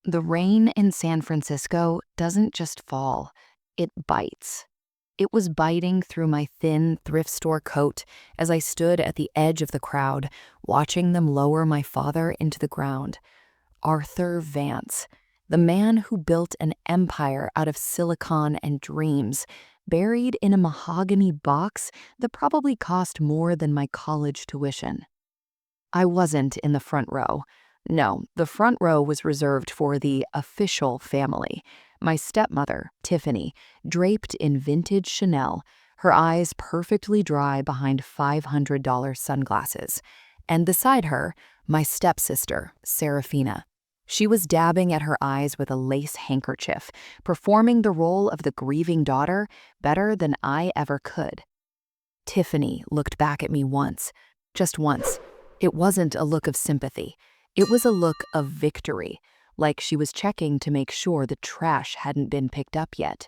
The rain in San Francisco doesn't just fall, it bites. It was biting through my thin thrift store coat as I stood at the edge of the crowd, watching them lower my father into the ground. Arthur Vance, the man who built an empire out of silicon and dreams, buried in a mahogany box that probably cost more than my college tuition. I wasn't in the front row. No, the front row was reserved for the official family. My stepmother, Tiffany, draped in vintage Chanel, her eyes perfectly dry behind $500 sunglasses. And beside her, my stepsister, Serafina. She was dabbing at her eyes with a lace handkerchief, performing the role of the grieving daughter better than I ever could. Tiffany looked back at me once, just once. It wasn't a look of sympathy. It was a look of victory, like she was checking to make sure the trash hadn't been picked up yet.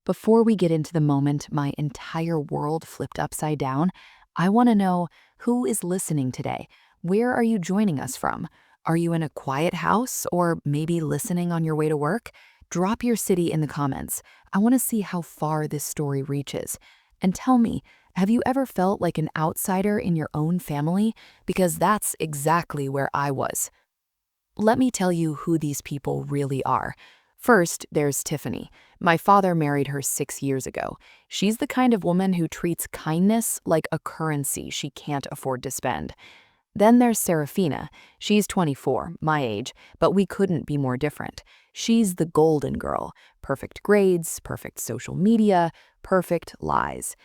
Before we get into the moment my entire world flipped upside down, I want to know who is listening today. Where are you joining us from? Are you in a quiet house or maybe listening on your way to work? Drop your city in the comments. I want to see how far this story reaches. And tell me, have you ever felt like an outsider in your own family? Because that's exactly where I was. Let me tell you who these people really are. First, there's Tiffany. My father married her 6 years ago. She's the kind of woman who treats kindness like a currency she can't afford to spend. Then there's Serafina. She's 24, my age, but we couldn't be more different. She's the golden girl. Perfect grades, perfect social media, perfect lies.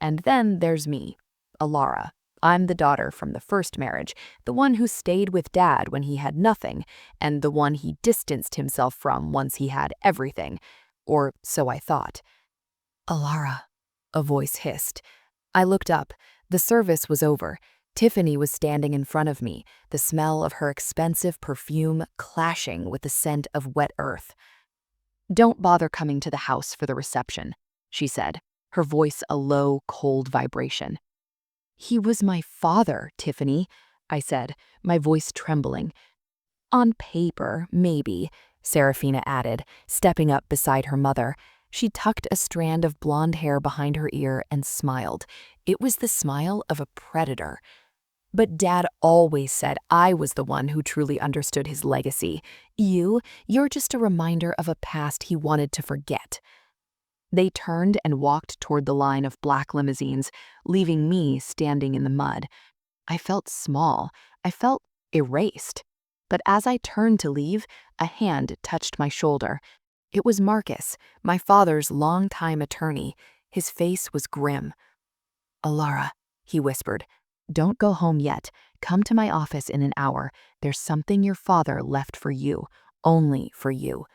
And then there's me, Alara. I'm the daughter from the first marriage, the one who stayed with Dad when he had nothing, and the one he distanced himself from once he had everything. Or so I thought. Alara, a voice hissed. I looked up. The service was over. Tiffany was standing in front of me, the smell of her expensive perfume clashing with the scent of wet earth. "Don't bother coming to the house for the reception," she said, her voice a low, cold vibration. "He was my father, Tiffany," I said, my voice trembling. "On paper, maybe," Serafina added, stepping up beside her mother. She tucked a strand of blonde hair behind her ear and smiled. It was the smile of a predator. "But Dad always said I was the one who truly understood his legacy. You're just a reminder of a past he wanted to forget." They turned and walked toward the line of black limousines, leaving me standing in the mud. I felt small. I felt erased. But as I turned to leave, a hand touched my shoulder. It was Marcus, my father's longtime attorney. His face was grim. "Alara," he whispered, "don't go home yet. Come to my office in an hour. There's something your father left for you, only for you."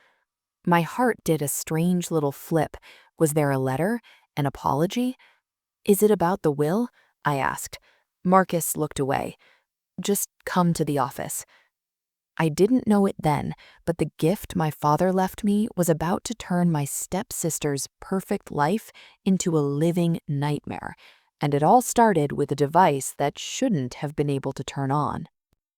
My heart did a strange little flip. Was there a letter? An apology? "Is it about the will?" I asked. Marcus looked away. "Just come to the office." I didn't know it then, but the gift my father left me was about to turn my stepsister's perfect life into a living nightmare. And it all started with a device that shouldn't have been able to turn on.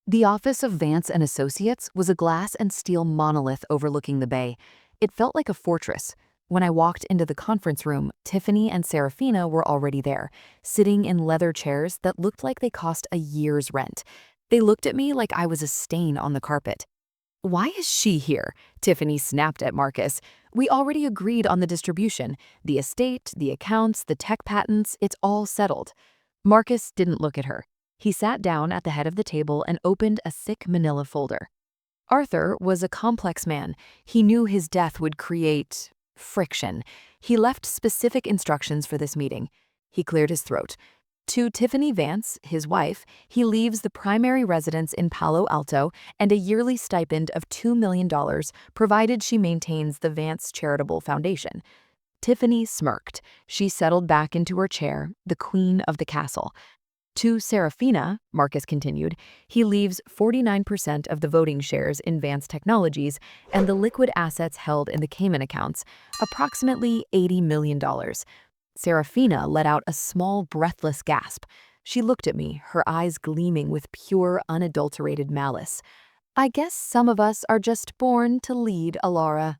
The office of Vance and Associates was a glass and steel monolith overlooking the bay. It felt like a fortress. When I walked into the conference room, Tiffany and Serafina were already there, sitting in leather chairs that looked like they cost a year's rent. They looked at me like I was a stain on the carpet. "Why is she here?" Tiffany snapped at Marcus. "We already agreed on the distribution. The estate, the accounts, the tech patents, it's all settled." Marcus didn't look at her. He sat down at the head of the table and opened a thick manila folder. Arthur was a complex man. He knew his death would create friction. He left specific instructions for this meeting. He cleared his throat. To Tiffany Vance, his wife, he leaves the primary residence in Palo Alto and a yearly stipend of $2 million, provided she maintains the Vance Charitable Foundation. Tiffany smirked. She settled back into her chair, the queen of the castle. To Serafina, Marcus continued, he leaves 49% of the voting shares in Vance Technologies and the liquid assets held in the Cayman accounts, approximately $80 million. Serafina let out a small, breathless gasp. She looked at me, her eyes gleaming with pure, unadulterated malice. I guess some of us are just born to lead, Alara.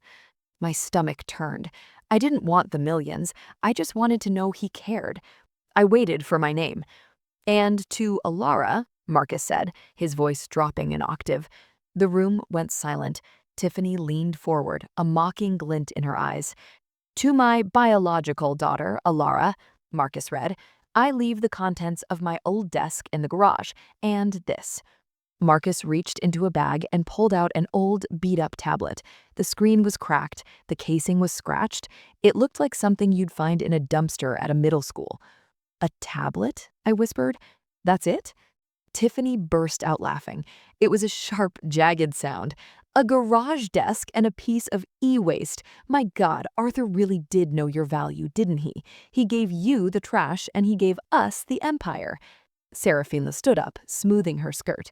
My stomach turned. I didn't want the millions. I just wanted to know he cared. I waited for my name. And to Alara, Marcus said, his voice dropping an octave. The room went silent. Tiffany leaned forward, a mocking glint in her eyes. To my biological daughter, Alara, Marcus read, I leave the contents of my old desk in the garage, and this. Marcus reached into a bag and pulled out an old, beat-up tablet. The screen was cracked, the casing was scratched. It looked like something you'd find in a dumpster at a middle school. A tablet? I whispered. That's it? Tiffany burst out laughing. It was a sharp, jagged sound. A garage desk and a piece of e-waste. My God, Arthur really did know your value, didn't he? He gave you the trash and he gave us the empire. Seraphina stood up, smoothing her skirt.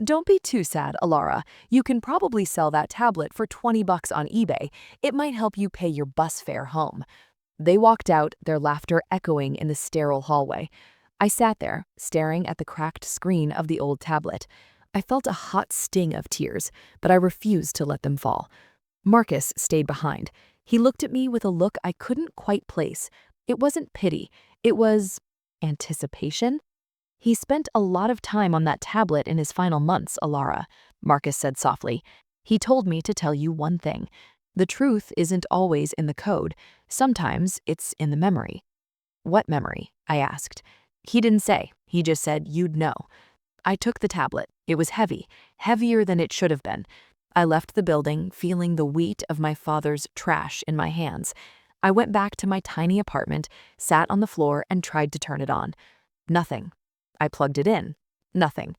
Don't be too sad, Alara. You can probably sell that tablet for $20 on eBay. It might help you pay your bus fare home. They walked out, their laughter echoing in the sterile hallway. I sat there, staring at the cracked screen of the old tablet. I felt a hot sting of tears, but I refused to let them fall. Marcus stayed behind. He looked at me with a look I couldn't quite place. It wasn't pity. It was anticipation. He spent a lot of time on that tablet in his final months, Alara, Marcus said softly. He told me to tell you one thing. The truth isn't always in the code. Sometimes it's in the memory. What memory? I asked. He didn't say. He just said you'd know. I took the tablet. It was heavy, heavier than it should have been. I left the building, feeling the weight of my father's trash in my hands. I went back to my tiny apartment, sat on the floor, and tried to turn it on. Nothing. I plugged it in. Nothing.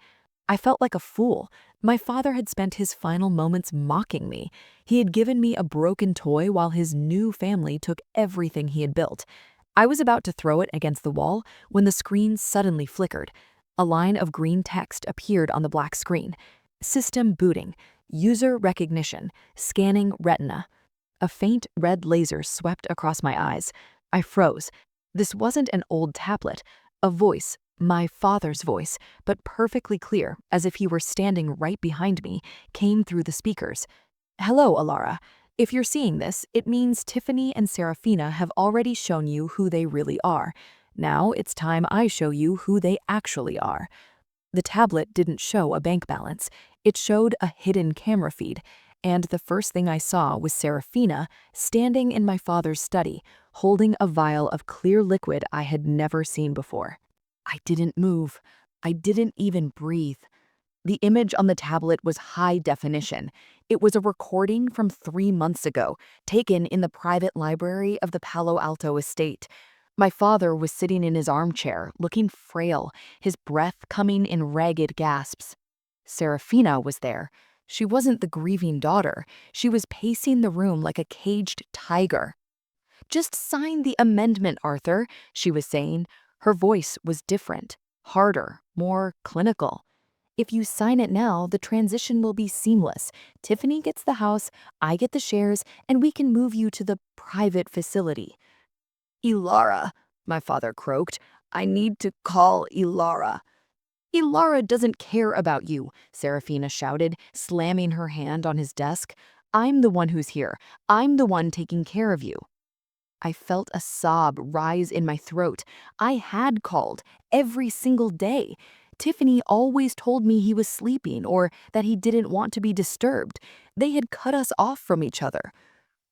I felt like a fool. My father had spent his final moments mocking me. He had given me a broken toy while his new family took everything he had built. I was about to throw it against the wall when the screen suddenly flickered. A line of green text appeared on the black screen. System booting. User recognition. Scanning retina. A faint red laser swept across my eyes. I froze. This wasn't an old tablet. A voice, my father's voice, but perfectly clear, as if he were standing right behind me, came through the speakers. Hello, Alara. If you're seeing this, it means Tiffany and Seraphina have already shown you who they really are. Now it's time I show you who they actually are. The tablet didn't show a bank balance. It showed a hidden camera feed. And the first thing I saw was Seraphina standing in my father's study, holding a vial of clear liquid I had never seen before. I didn't move. I didn't even breathe. The image on the tablet was high definition. It was a recording from 3 months ago, taken in the private library of the Palo Alto estate. My father was sitting in his armchair, looking frail, his breath coming in ragged gasps. Seraphina was there. She wasn't the grieving daughter. She was pacing the room like a caged tiger. Just sign the amendment, Arthur, she was saying. Her voice was different, harder, more clinical. If you sign it now, the transition will be seamless. Tiffany gets the house, I get the shares, and we can move you to the private facility. Ilara, my father croaked. I need to call Ilara. Ilara doesn't care about you, Seraphina shouted, slamming her hand on his desk. I'm the one who's here. I'm the one taking care of you. I felt a sob rise in my throat. I had called every single day. Tiffany always told me he was sleeping or that he didn't want to be disturbed. They had cut us off from each other.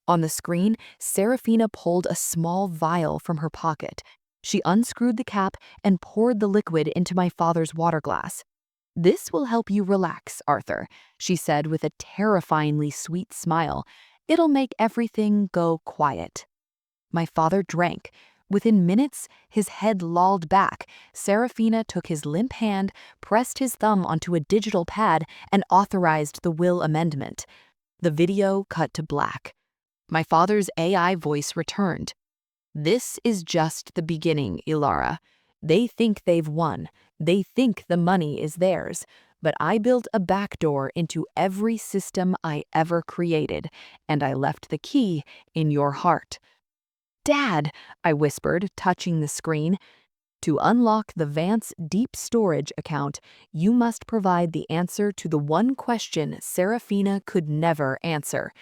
On the screen, Seraphina pulled a small vial from her pocket. She unscrewed the cap and poured the liquid into my father's water glass. This will help you relax, Arthur, she said with a terrifyingly sweet smile. It'll make everything go quiet. My father drank. Within minutes, his head lolled back. Seraphina took his limp hand, pressed his thumb onto a digital pad, and authorized the will amendment. The video cut to black. My father's AI voice returned. This is just the beginning, Ilara. They think they've won. They think the money is theirs. But I built a backdoor into every system I ever created, and I left the key in your heart. Dad, I whispered, touching the screen. To unlock the Vance deep storage account, you must provide the answer to the one question Serafina could never answer.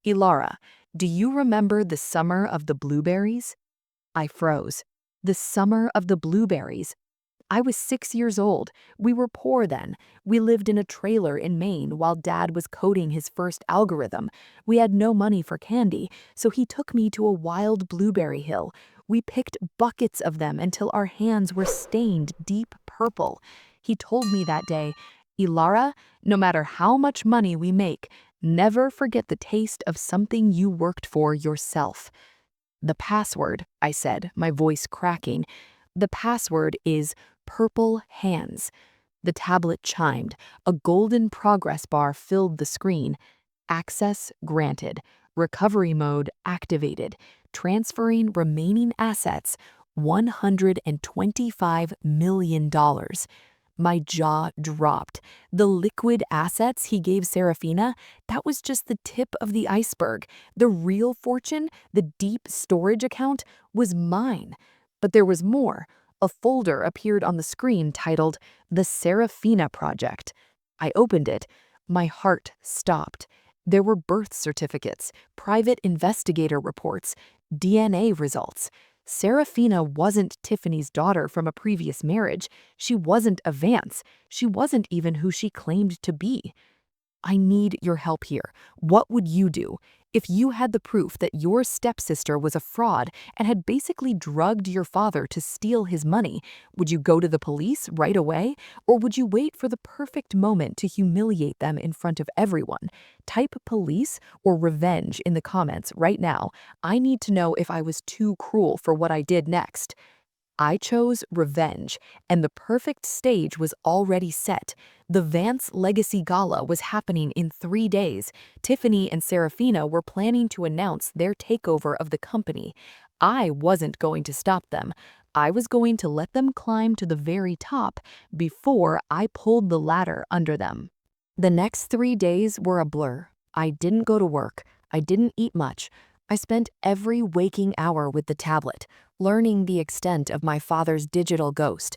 Ilara, do you remember the summer of the blueberries? I froze. The summer of the blueberries. I was 6 years old. We were poor then. We lived in a trailer in Maine while Dad was coding his first algorithm. We had no money for candy, so he took me to a wild blueberry hill. We picked buckets of them until our hands were stained deep purple. He told me that day, Ilara, no matter how much money we make, never forget the taste of something you worked for yourself. The password, I said, my voice cracking. The password is purple hands. The tablet chimed. A golden progress bar filled the screen. Access granted. Recovery mode activated. Transferring remaining assets, $125 million. My jaw dropped. The liquid assets he gave Serafina, that was just the tip of the iceberg. The real fortune, the deep storage account, was mine. But there was more. A folder appeared on the screen titled The Serafina Project. I opened it. My heart stopped. There were birth certificates, private investigator reports, DNA results. Serafina wasn't Tiffany's daughter from a previous marriage. She wasn't a Vance. She wasn't even who she claimed to be. I need your help here. What would you do? If you had the proof that your stepsister was a fraud and had basically drugged your father to steal his money, would you go to the police right away? Or would you wait for the perfect moment to humiliate them in front of everyone? Type police or revenge in the comments right now. I need to know if I was too cruel for what I did next. I chose revenge, and the perfect stage was already set. The Vance Legacy Gala was happening in 3 days. Tiffany and Serafina were planning to announce their takeover of the company. I wasn't going to stop them. I was going to let them climb to the very top before I pulled the ladder under them. The next 3 days were a blur. I didn't go to work. I didn't eat much. I spent every waking hour with the tablet, learning the extent of my father's digital ghost.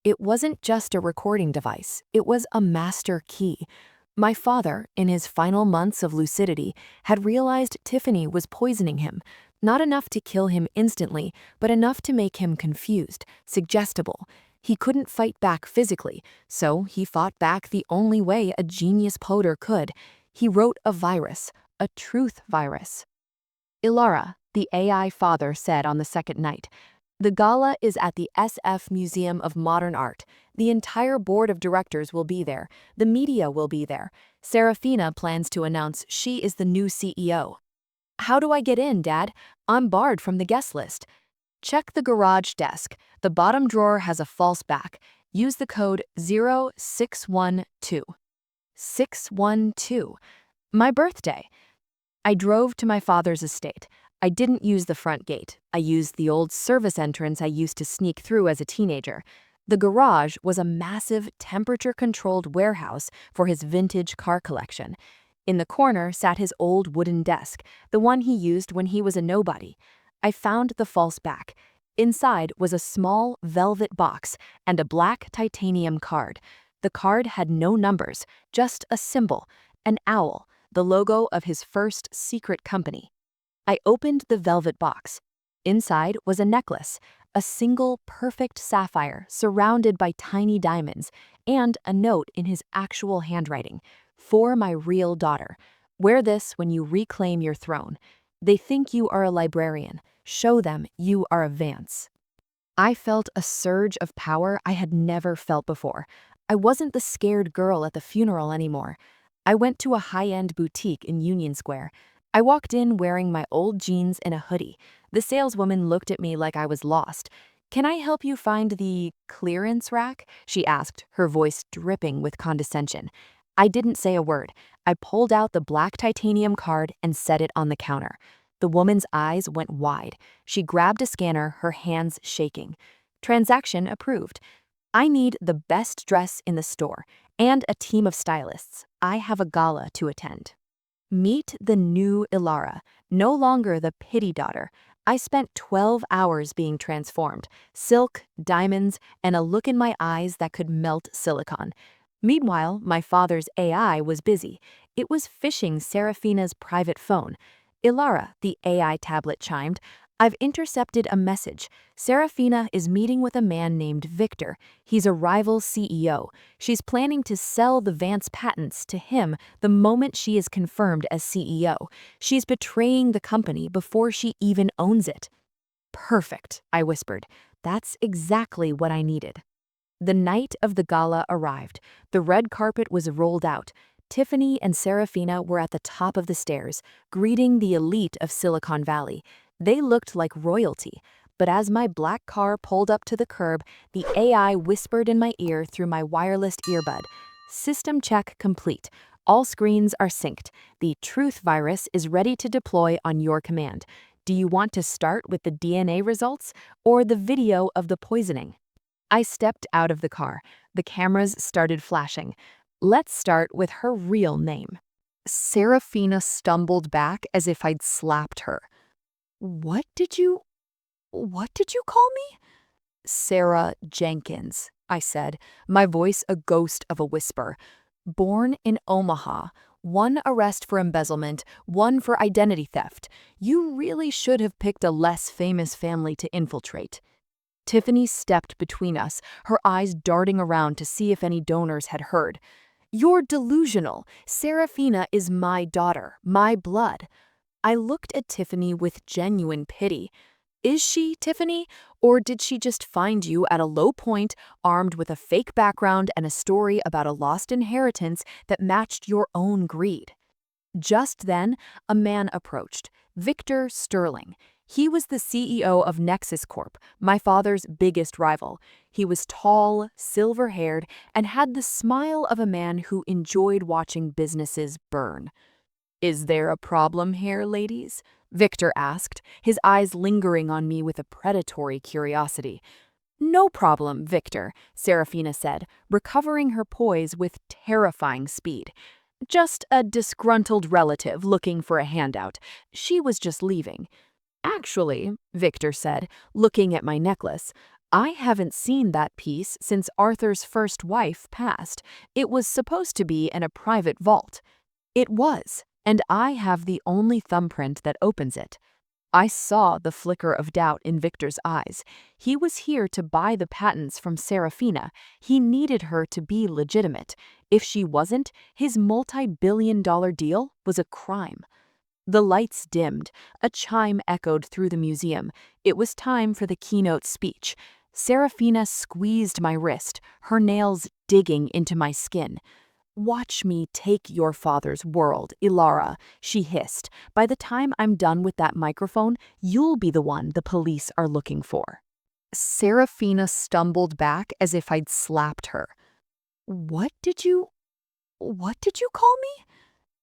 It wasn't just a recording device, it was a master key. My father, in his final months of lucidity, had realized Tiffany was poisoning him, not enough to kill him instantly, but enough to make him confused, suggestible. He couldn't fight back physically, so he fought back the only way a genius poder could. He wrote a virus, a truth virus. Ilara, the AI father said on the second night, the gala is at the SF Museum of Modern Art. The entire board of directors will be there. The media will be there. Serafina plans to announce she is the new CEO. How do I get in, Dad? I'm barred from the guest list. Check the garage desk. The bottom drawer has a false back. Use the code 0612. 612. My birthday. I drove to my father's estate. I didn't use the front gate. I used the old service entrance I used to sneak through as a teenager. The garage was a massive, temperature-controlled warehouse for his vintage car collection. In the corner sat his old wooden desk, the one he used when he was a nobody. I found the false back. Inside was a small velvet box and a black titanium card. The card had no numbers, just a symbol, an owl, the logo of his first secret company. I opened the velvet box. Inside was a necklace, a single perfect sapphire surrounded by tiny diamonds, and a note in his actual handwriting. For my real daughter. Wear this when you reclaim your throne. They think you are a librarian. Show them you are a Vance. I felt a surge of power I had never felt before. I wasn't the scared girl at the funeral anymore. I went to a high-end boutique in Union Square. I walked in wearing my old jeans and a hoodie. The saleswoman looked at me like I was lost. "Can I help you find the clearance rack?" she asked, her voice dripping with condescension. I didn't say a word. I pulled out the black titanium card and set it on the counter. The woman's eyes went wide. She grabbed a scanner, her hands shaking. Transaction approved. I need the best dress in the store and a team of stylists. I have a gala to attend. Meet the new Ilara, no longer the pity daughter. I spent 12 hours being transformed, silk, diamonds, and a look in my eyes that could melt silicon. Meanwhile, my father's AI was busy. It was phishing Serafina's private phone. Ilara, the AI tablet chimed. I've intercepted a message. Serafina is meeting with a man named Victor. He's a rival CEO. She's planning to sell the Vance patents to him the moment she is confirmed as CEO. She's betraying the company before she even owns it. Perfect, I whispered. That's exactly what I needed. The night of the gala arrived. The red carpet was rolled out. Tiffany and Serafina were at the top of the stairs, greeting the elite of Silicon Valley. They looked like royalty. But as my black car pulled up to the curb, the AI whispered in my ear through my wireless earbud. System check complete. All screens are synced. The truth virus is ready to deploy on your command. Do you want to start with the DNA results or the video of the poisoning? I stepped out of the car. The cameras started flashing. Let's start with her real name. Serafina stumbled back as if I'd slapped her. What did you call me? Sarah Jenkins, I said, my voice a ghost of a whisper. Born in Omaha, one arrest for embezzlement, one for identity theft. You really should have picked a less famous family to infiltrate. Tiffany stepped between us, her eyes darting around to see if any donors had heard. You're delusional. Serafina is my daughter, my blood. I looked at Tiffany with genuine pity. Is she, Tiffany? Or did she just find you at a low point, armed with a fake background and a story about a lost inheritance that matched your own greed? Just then, a man approached, Victor Sterling. He was the CEO of Nexus Corp, my father's biggest rival. He was tall, silver-haired, and had the smile of a man who enjoyed watching businesses burn. Is there a problem here, ladies? Victor asked, his eyes lingering on me with a predatory curiosity. No problem, Victor, Serafina said, recovering her poise with terrifying speed. Just a disgruntled relative looking for a handout. She was just leaving. Actually, Victor said, looking at my necklace, I haven't seen that piece since Arthur's first wife passed. It was supposed to be in a private vault. It was, and I have the only thumbprint that opens it. I saw the flicker of doubt in Victor's eyes. He was here to buy the patents from Serafina. He needed her to be legitimate. If she wasn't, his multi-billion-dollar deal was a crime. The lights dimmed. A chime echoed through the museum. It was time for the keynote speech. Serafina squeezed my wrist, her nails digging into my skin. Watch me take your father's world, Ilara, she hissed. By the time I'm done with that microphone, you'll be the one the police are looking for. Serafina stumbled back as if I'd slapped her. What did you call me?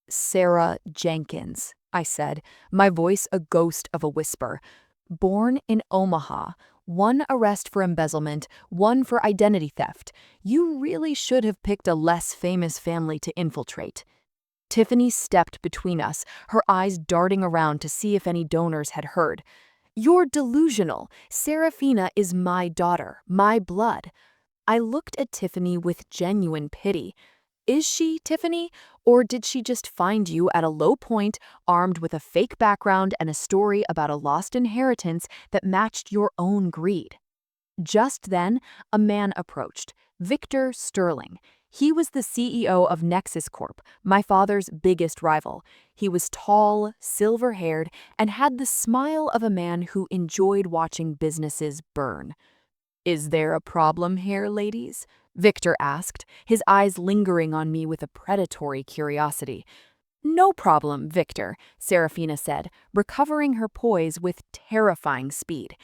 Sarah Jenkins, I said, my voice a ghost of a whisper. Born in Omaha, one arrest for embezzlement, one for identity theft. You really should have picked a less famous family to infiltrate. Tiffany stepped between us, her eyes darting around to see if any donors had heard. You're delusional. Serafina is my daughter, my blood. I looked at Tiffany with genuine pity. Is she, Tiffany? Or did she just find you at a low point, armed with a fake background and a story about a lost inheritance that matched your own greed? Just then, a man approached, Victor Sterling. He was the CEO of Nexus Corp, my father's biggest rival. He was tall, silver-haired, and had the smile of a man who enjoyed watching businesses burn. Is there a problem here, ladies? Victor asked, his eyes lingering on me with a predatory curiosity. No problem, Victor, Serafina said, recovering her poise with terrifying speed.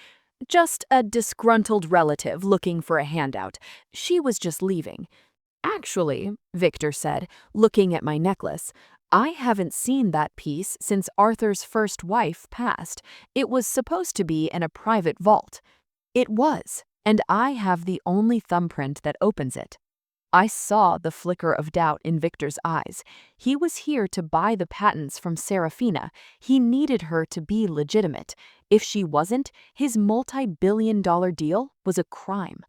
Just a disgruntled relative looking for a handout. She was just leaving. Actually, Victor said, looking at my necklace, I haven't seen that piece since Arthur's first wife passed. It was supposed to be in a private vault. It was, and I have the only thumbprint that opens it. I saw the flicker of doubt in Victor's eyes. He was here to buy the patents from Serafina. He needed her to be legitimate. If she wasn't, his multi-billion-dollar deal was a crime.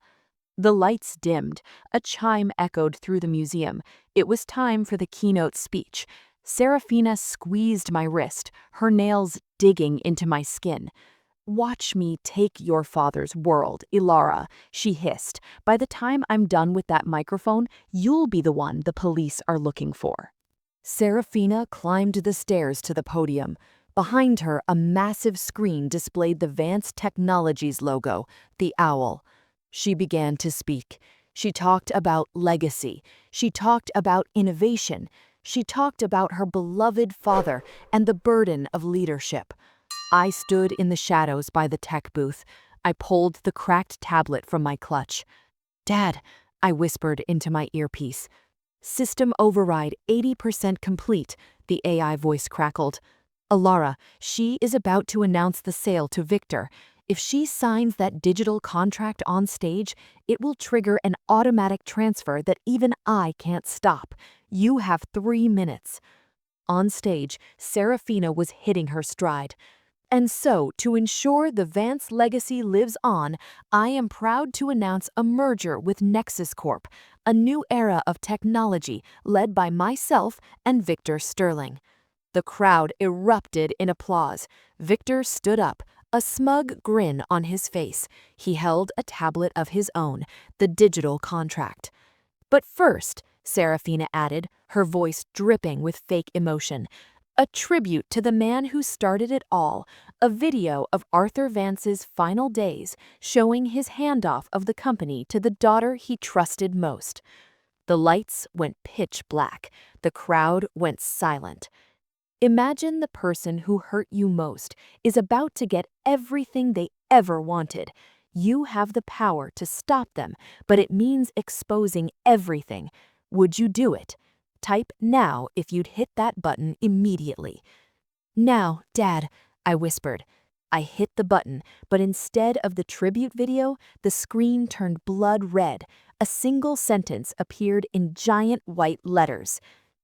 The lights dimmed. A chime echoed through the museum. It was time for the keynote speech. Serafina squeezed my wrist, her nails digging into my skin. "Watch me take your father's world, Ilara," she hissed. "By the time I'm done with that microphone, you'll be the one the police are looking for." Serafina climbed the stairs to the podium. Behind her, a massive screen displayed the Vance Technologies logo, the owl. She began to speak. She talked about legacy. She talked about innovation. She talked about her beloved father and the burden of leadership. I stood in the shadows by the tech booth. I pulled the cracked tablet from my clutch. "Dad," I whispered into my earpiece. "System override 80% complete," the AI voice crackled. "Alara, she is about to announce the sale to Victor. If she signs that digital contract on stage, it will trigger an automatic transfer that even I can't stop. You have 3 minutes." On stage, Serafina was hitting her stride. "And so, to ensure the Vance legacy lives on, I am proud to announce a merger with Nexus Corp, a new era of technology led by myself and Victor Sterling." The crowd erupted in applause. Victor stood up, a smug grin on his face. He held a tablet of his own, the digital contract. "But first," Serafina added, her voice dripping with fake emotion, "a tribute to the man who started it all, a video of Arthur Vance's final days showing his handoff of the company to the daughter he trusted most." The lights went pitch black. The crowd went silent. Imagine the person who hurt you most is about to get everything they ever wanted. You have the power to stop them, but it means exposing everything. Would you do it? Type now if you'd hit that button immediately. "Now, Dad," I whispered. I hit the button, but instead of the tribute video, the screen turned blood red. A single sentence appeared in giant white letters.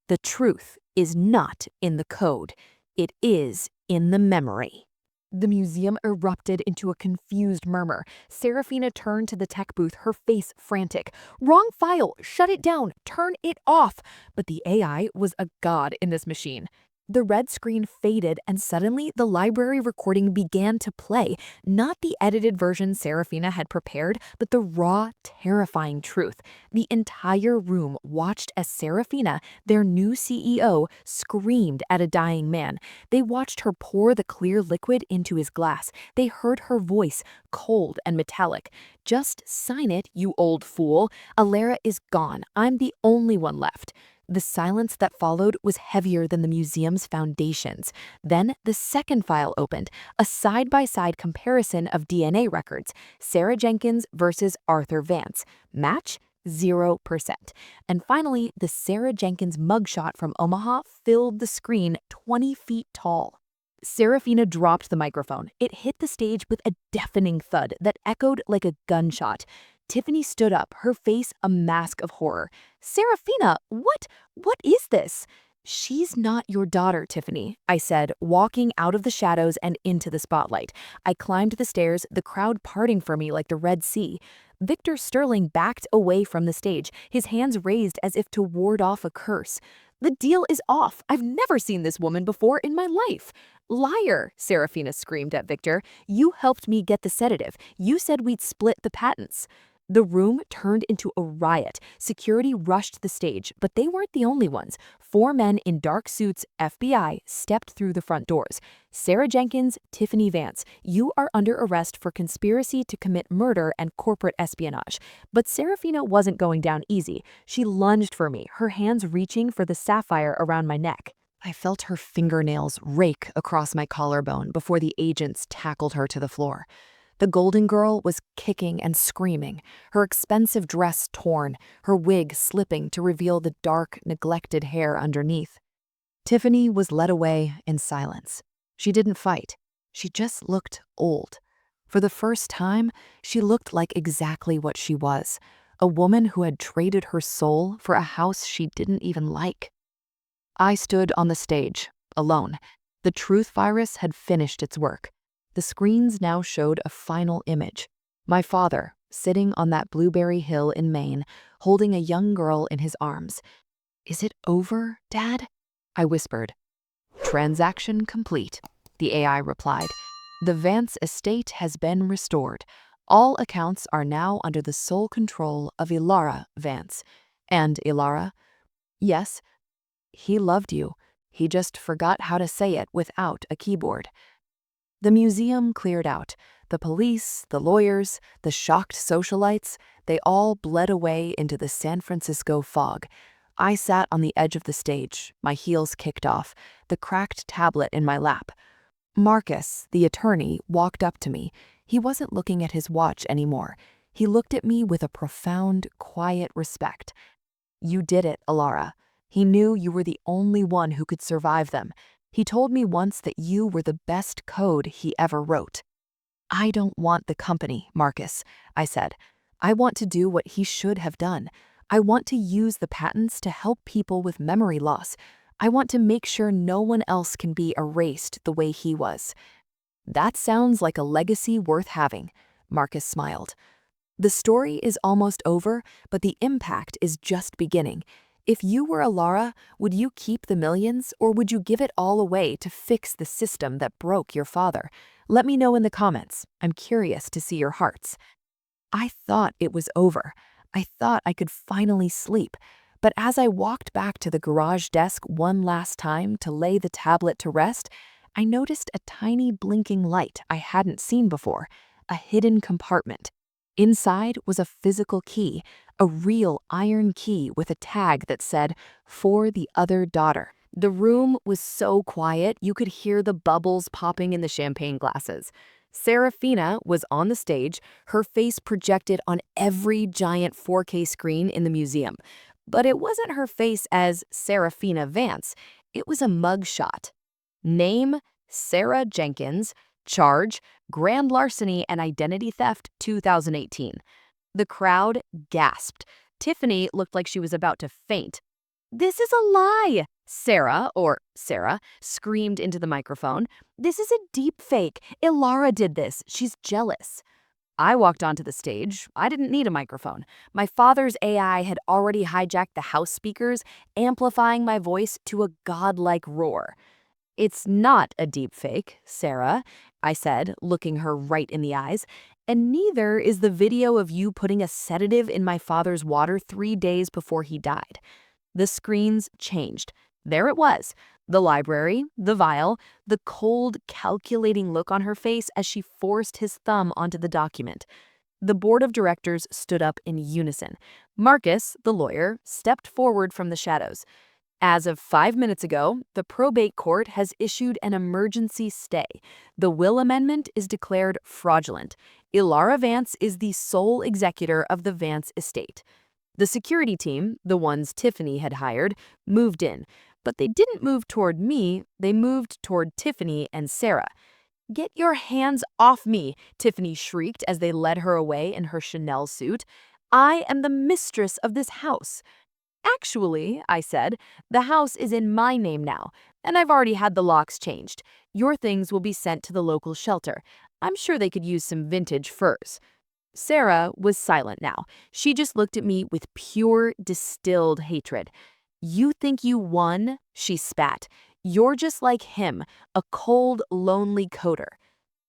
"The truth is not in the code. It is in the memory." The museum erupted into a confused murmur. Serafina turned to the tech booth, her face frantic. "Wrong file! Shut it down! Turn it off!" But the AI was a god in this machine. The red screen faded, and suddenly the library recording began to play. Not the edited version Serafina had prepared, but the raw, terrifying truth. The entire room watched as Serafina, their new CEO, screamed at a dying man. They watched her pour the clear liquid into his glass. They heard her voice, cold and metallic. "Just sign it, you old fool. Alara is gone. I'm the only one left." The silence that followed was heavier than the museum's foundations. Then the second file opened, a side-by-side comparison of DNA records, Sarah Jenkins versus Arthur Vance. Match? 0%. And finally, the Sarah Jenkins mugshot from Omaha filled the screen 20 feet tall. Serafina dropped the microphone. It hit the stage with a deafening thud that echoed like a gunshot. Tiffany stood up, her face a mask of horror. "Serafina, what is this?" "She's not your daughter, Tiffany," I said, walking out of the shadows and into the spotlight. I climbed the stairs, the crowd parting for me like the Red Sea. Victor Sterling backed away from the stage, his hands raised as if to ward off a curse. "The deal is off. I've never seen this woman before in my life." "Liar," Serafina screamed at Victor. "You helped me get the sedative. You said we'd split the patents." The room turned into a riot. Security rushed the stage, but they weren't the only ones. 4 men in dark suits, FBI, stepped through the front doors. "Sarah Jenkins, Tiffany Vance, you are under arrest for conspiracy to commit murder and corporate espionage." But Serafina wasn't going down easy. She lunged for me, her hands reaching for the sapphire around my neck. I felt her fingernails rake across my collarbone before the agents tackled her to the floor. The golden girl was kicking and screaming, her expensive dress torn, her wig slipping to reveal the dark, neglected hair underneath. Tiffany was led away in silence. She didn't fight. She just looked old. For the first time, she looked like exactly what she was, a woman who had traded her soul for a house she didn't even like. I stood on the stage, alone. The truth virus had finished its work. The screens now showed a final image. My father, sitting on that blueberry hill in Maine, holding a young girl in his arms. "Is it over, Dad?" I whispered. "Transaction complete," the AI replied. "The Vance estate has been restored. All accounts are now under the sole control of Ilara Vance. And Ilara? Yes, he loved you. He just forgot how to say it without a keyboard." The museum cleared out. The police, the lawyers, the shocked socialites, they all bled away into the San Francisco fog. I sat on the edge of the stage, my heels kicked off, the cracked tablet in my lap. Marcus, the attorney, walked up to me. He wasn't looking at his watch anymore. He looked at me with a profound, quiet respect. "You did it, Alara. He knew you were the only one who could survive them. He told me once that you were the best code he ever wrote." "I don't want the company, Marcus," I said. "I want to do what he should have done. I want to use the patents to help people with memory loss. I want to make sure no one else can be erased the way he was." "That sounds like a legacy worth having," Marcus smiled. "The story is almost over, but the impact is just beginning. If you were Alara, would you keep the millions, or would you give it all away to fix the system that broke your father? Let me know in the comments. I'm curious to see your hearts. I thought it was over. I thought I could finally sleep. But as I walked back to the garage desk one last time to lay the tablet to rest, I noticed a tiny blinking light I hadn't seen before, a hidden compartment. Inside was a physical key, a real iron key with a tag that said, "For the other daughter." The room was so quiet you could hear the bubbles popping in the champagne glasses. Serafina was on the stage, her face projected on every giant 4K screen in the museum. But it wasn't her face as Serafina Vance, it was a mugshot. Name, Sarah Jenkins. Charge, grand larceny and identity theft, 2018. The crowd gasped. Tiffany looked like she was about to faint. "This is a lie!" Sarah, screamed into the microphone. "This is a deep fake. Ilara did this. She's jealous." I walked onto the stage. I didn't need a microphone. My father's AI had already hijacked the house speakers, amplifying my voice to a godlike roar. "It's not a deep fake, Sarah," I said, looking her right in the eyes. "And neither is the video of you putting a sedative in my father's water 3 days before he died." The screens changed. There it was, the library, the vial, the cold, calculating look on her face as she forced his thumb onto the document. The board of directors stood up in unison. Marcus, the lawyer, stepped forward from the shadows. "As of 5 minutes ago, the probate court has issued an emergency stay. The will amendment is declared fraudulent. Ilara Vance is the sole executor of the Vance estate." The security team, the ones Tiffany had hired, moved in, but they didn't move toward me, they moved toward Tiffany and Sarah. "Get your hands off me," Tiffany shrieked as they led her away in her Chanel suit. "I am the mistress of this house." "Actually," I said, "the house is in my name now, and I've already had the locks changed. Your things will be sent to the local shelter. I'm sure they could use some vintage furs." Sarah was silent now. She just looked at me with pure, distilled hatred. "You think you won?" she spat. "You're just like him, a cold, lonely coder."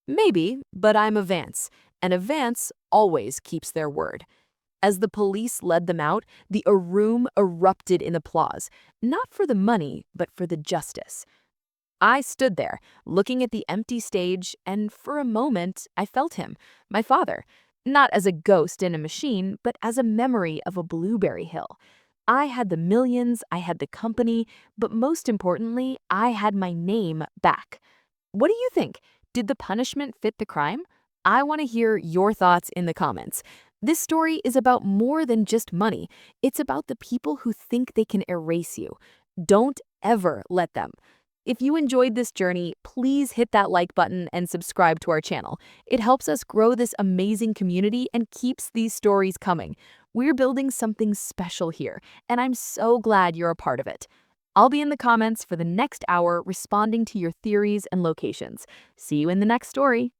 "Maybe, but I'm a Vance, and a Vance always keeps their word." As the police led them out, the room erupted in applause, not for the money, but for the justice. I stood there, looking at the empty stage, and for a moment, I felt him, my father, not as a ghost in a machine, but as a memory of a blueberry hill. I had the millions, I had the company, but most importantly, I had my name back. What do you think? Did the punishment fit the crime? I want to hear your thoughts in the comments. This story is about more than just money. It's about the people who think they can erase you. Don't ever let them. If you enjoyed this journey, please hit that like button and subscribe to our channel. It helps us grow this amazing community and keeps these stories coming. We're building something special here, and I'm so glad you're a part of it. I'll be in the comments for the next hour responding to your theories and locations. See you in the next story.